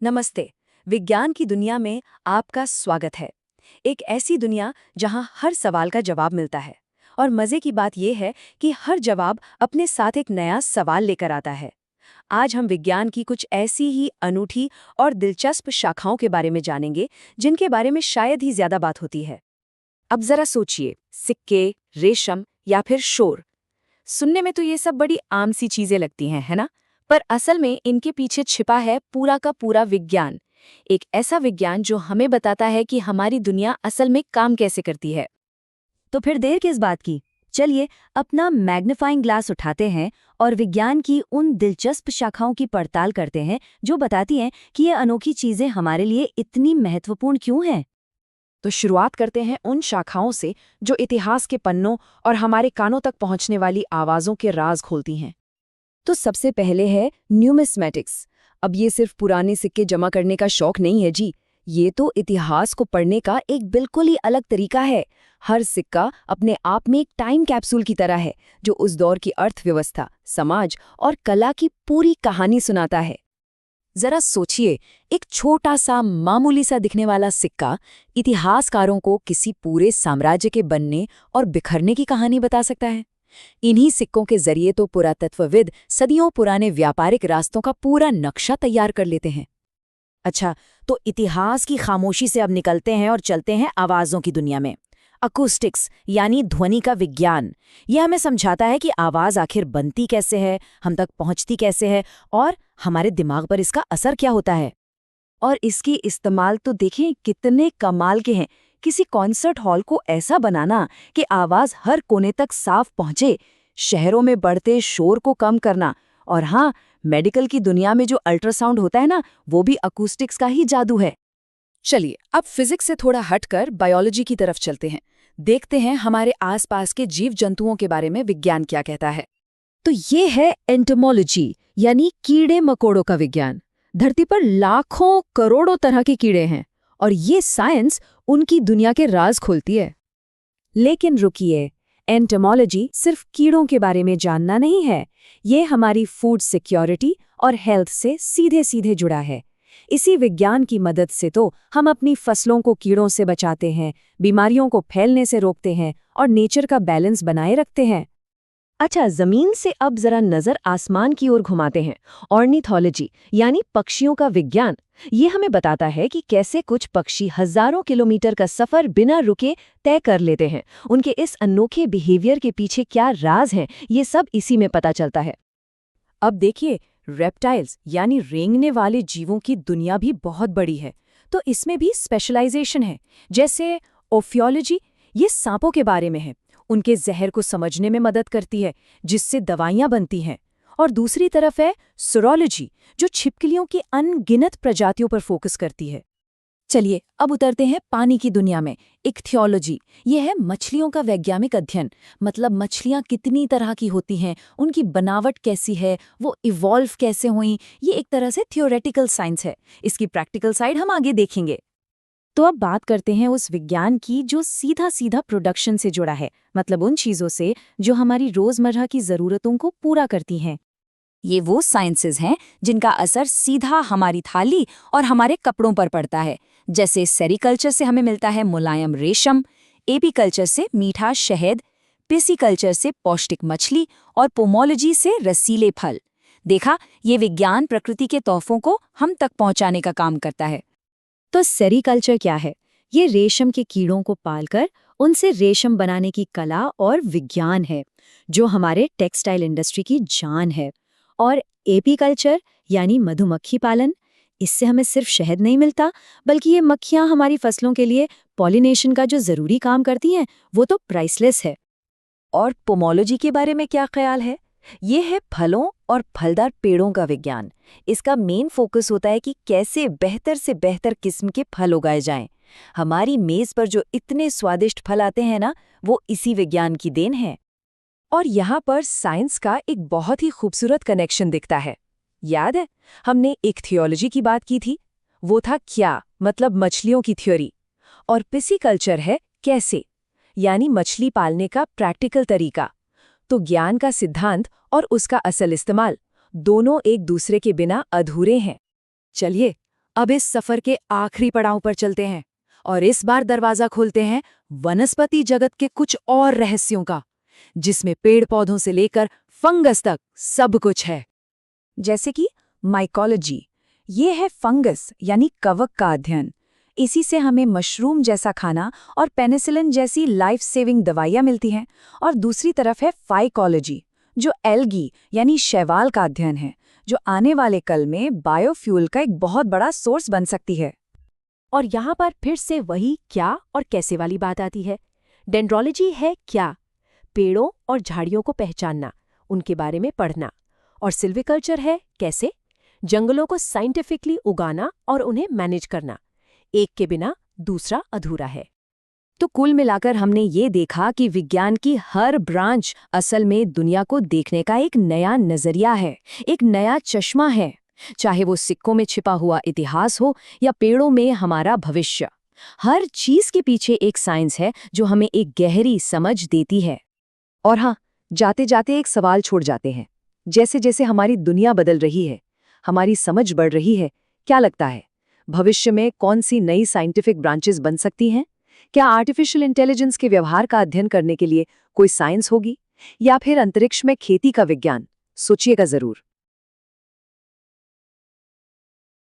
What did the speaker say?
नमस्ते। विज्ञान की दुनिया में आपका स्वागत है। एक ऐसी दुनिया जहां हर सवाल का जवाब मिलता है और मजे की बात यह है कि हर जवाब अपने साथ एक नया सवाल लेकर आता है। आज हम विज्ञान की कुछ ऐसी ही अनूठी और दिलचस्प शाखाओं के बारे में जानेंगे जिनके बारे में शायद ही ज्यादा बात होती है। अब जरा सोचिए, सिक्के, रेशम या फिर शोर। सुनने में तो ये सब बड़ी आम सी चीजें लगती हैं, है ना? पर असल में इनके पीछे छिपा है पूरा का पूरा विज्ञान। एक ऐसा विज्ञान जो हमें बताता है कि हमारी दुनिया असल में काम कैसे करती है। तो फिर देर किस बात की? चलिए अपना मैग्नीफाइंग ग्लास उठाते हैं और विज्ञान की उन दिलचस्प शाखाओं की पड़ताल करते हैं जो बताती हैं कि ये अनोखी चीजें हमारे लिए इतनी महत्वपूर्ण क्यों हैं। तो शुरुआत करते हैं उन शाखाओं से जो इतिहास के पन्नों और हमारे कानों तक पहुंचने वाली आवाज़ों के राज खोलती हैं। तो सबसे पहले है न्यूमिस्मेटिक्स। अब ये सिर्फ पुराने सिक्के जमा करने का शौक नहीं है जी, ये तो इतिहास को पढ़ने का एक बिल्कुल ही अलग तरीका है। हर सिक्का अपने आप में एक टाइम कैप्सूल की तरह है जो उस दौर की अर्थव्यवस्था, समाज और कला की पूरी कहानी सुनाता है। जरा सोचिए, एक छोटा सा मामूली सा दिखने वाला सिक्का इतिहासकारों को किसी पूरे साम्राज्य के बनने और बिखरने की कहानी बता सकता है। इन्हीं सिक्कों के जरिए तो पुरातत्वविद सदियों पुराने व्यापारिक रास्तों का पूरा नक्शा तैयार कर लेते हैं। अच्छा, तो इतिहास की खामोशी से अब निकलते हैं और चलते हैं आवाज़ों की दुनिया में। अकूस्टिक्स यानी ध्वनि का विज्ञान, यह हमें समझाता है कि आवाज़ आखिर बनती कैसे है, हम तक पहुंचती कैसे है और हमारे दिमाग पर इसका असर क्या होता है। और इसकी इस्तेमाल तो देखें कितने कमाल के हैं। किसी कॉन्सर्ट हॉल को ऐसा बनाना कि आवाज़ हर कोने तक साफ पहुंचे, शहरों में बढ़ते शोर को कम करना, और हाँ, मेडिकल की दुनिया में जो अल्ट्रासाउंड होता है ना, वो भी अकूस्टिक्स का ही जादू है। चलिए अब फिजिक्स से थोड़ा हटकर बायोलॉजी की तरफ चलते हैं। देखते हैं हमारे आसपास के जीव जंतुओं के बारे में विज्ञान क्या कहता है। तो ये है एंटोमोलॉजी यानी कीड़े मकोड़ों का विज्ञान। धरती पर लाखों करोड़ों तरह के कीड़े हैं और ये साइंस उनकी दुनिया के राज खोलती है। लेकिन रुकिए, एंटोमोलॉजी सिर्फ कीड़ों के बारे में जानना नहीं है, ये हमारी फूड सिक्योरिटी और हेल्थ से सीधे सीधे जुड़ा है। इसी विज्ञान की मदद से तो हम अपनी फसलों को कीड़ों से बचाते हैं, बीमारियों को फैलने से रोकते हैं और नेचर का बैलेंस बनाए रखते हैं। अच्छा, जमीन से अब जरा नजर आसमान की ओर घुमाते हैं। ऑर्निथोलॉजी यानी पक्षियों का विज्ञान, ये हमें बताता है कि कैसे कुछ पक्षी हजारों किलोमीटर का सफर बिना रुके तय कर लेते हैं। उनके इस अनोखे बिहेवियर के पीछे क्या राज हैं, ये सब इसी में पता चलता है। अब देखिए, रेप्टाइल्स यानी रेंगने वाले जीवों की दुनिया भी बहुत बड़ी है, तो इसमें भी स्पेशलाइजेशन है। जैसे ओफियोलॉजी, ये सांपों के बारे में है, उनके जहर को समझने में मदद करती है जिससे दवाइयां बनती हैं। और दूसरी तरफ है सूरोलॉजी, जो छिपकलियों की अनगिनत प्रजातियों पर फोकस करती है। चलिए अब उतरते हैं पानी की दुनिया में। इक्थियोलॉजी, ये है मछलियों का वैज्ञानिक अध्ययन, मतलब मछलियां कितनी तरह की होती हैं, उनकी बनावट कैसी है, वो इवॉल्व कैसे हुई। ये एक तरह से थियोरेटिकल साइंस है, इसकी प्रैक्टिकल साइड हम आगे देखेंगे। तो अब बात करते हैं उस विज्ञान की जो सीधा सीधा प्रोडक्शन से जुड़ा है, मतलब उन चीज़ों से जो हमारी रोज़मर्रा की ज़रूरतों को पूरा करती हैं। ये वो साइंसेज हैं जिनका असर सीधा हमारी थाली और हमारे कपड़ों पर पड़ता है। जैसे सेरीकल्चर से हमें मिलता है मुलायम रेशम, एपीकल्चर से मीठा शहद, पिसिकल्चर से पौष्टिक मछली और पोमोलॉजी से रसीले फल। देखा, ये विज्ञान प्रकृति के तोहफों को हम तक पहुंचाने का काम करता है। तो सेरीकल्चर क्या है? ये रेशम के कीड़ों को पालकर उनसे रेशम बनाने की कला और विज्ञान है जो हमारे टेक्सटाइल इंडस्ट्री की जान है। और एपीकल्चर यानी मधुमक्खी पालन, इससे हमें सिर्फ शहद नहीं मिलता, बल्कि ये मक्खियां हमारी फसलों के लिए पॉलिनेशन का जो जरूरी काम करती हैं, वो तो प्राइसलेस है। और पोमोलॉजी के बारे में क्या ख्याल है? ये है फलों और फलदार पेड़ों का विज्ञान। इसका मेन फोकस होता है कि कैसे बेहतर से बेहतर किस्म के फल उगाए जाएं। हमारी मेज पर जो इतने स्वादिष्ट फल आते हैं ना, वो इसी विज्ञान की देन है। और यहाँ पर साइंस का एक बहुत ही खूबसूरत कनेक्शन दिखता है। याद है, हमने इक्थियोलॉजी की बात की थी, वो था क्या, मतलब मछलियों की थ्योरी। और पिसिकल्चर है कैसे, यानी मछली पालने का प्रैक्टिकल तरीका। तो ज्ञान का सिद्धांत और उसका असल इस्तेमाल दोनों एक दूसरे के बिना अधूरे हैं। चलिए अब इस सफर के आखिरी पड़ाव पर चलते हैं और इस बार दरवाजा खोलते हैं वनस्पति जगत के कुछ और रहस्यों का, जिसमें पेड़ पौधों से लेकर फंगस तक सब कुछ है। जैसे कि माइकोलॉजी, ये है फंगस यानी कवक का अध्ययन। इसी से हमें मशरूम जैसा खाना और पेनिसिलिन जैसी लाइफ सेविंग दवाइयाँ मिलती हैं। और दूसरी तरफ है फाइकोलॉजी, जो एल्गी यानी शैवाल का अध्ययन है, जो आने वाले कल में बायोफ्यूल का एक बहुत बड़ा सोर्स बन सकती है। और यहाँ पर फिर से वही क्या और कैसे वाली बात आती है। डेंड्रोलॉजी है क्या, पेड़ों और झाड़ियों को पहचानना, उनके बारे में पढ़ना। और सिल्वीकल्चर है कैसे, जंगलों को साइंटिफिकली उगाना और उन्हें मैनेज करना। एक के बिना दूसरा अधूरा है। तो कुल मिलाकर हमने ये देखा कि विज्ञान की हर ब्रांच असल में दुनिया को देखने का एक नया नजरिया है, एक नया चश्मा है। चाहे वो सिक्कों में छिपा हुआ इतिहास हो या पेड़ों में हमारा भविष्य, हर चीज के पीछे एक साइंस है जो हमें एक गहरी समझ देती है। और हाँ, जाते जाते एक सवाल छोड़ जाते हैं। जैसे जैसे हमारी दुनिया बदल रही है, हमारी समझ बढ़ रही है, क्या लगता है भविष्य में कौन सी नई साइंटिफिक ब्रांचेस बन सकती हैं? क्या आर्टिफिशियल इंटेलिजेंस के व्यवहार का अध्ययन करने के लिए कोई साइंस होगी, या फिर अंतरिक्ष में खेती का विज्ञान? सोचिएगा जरूर।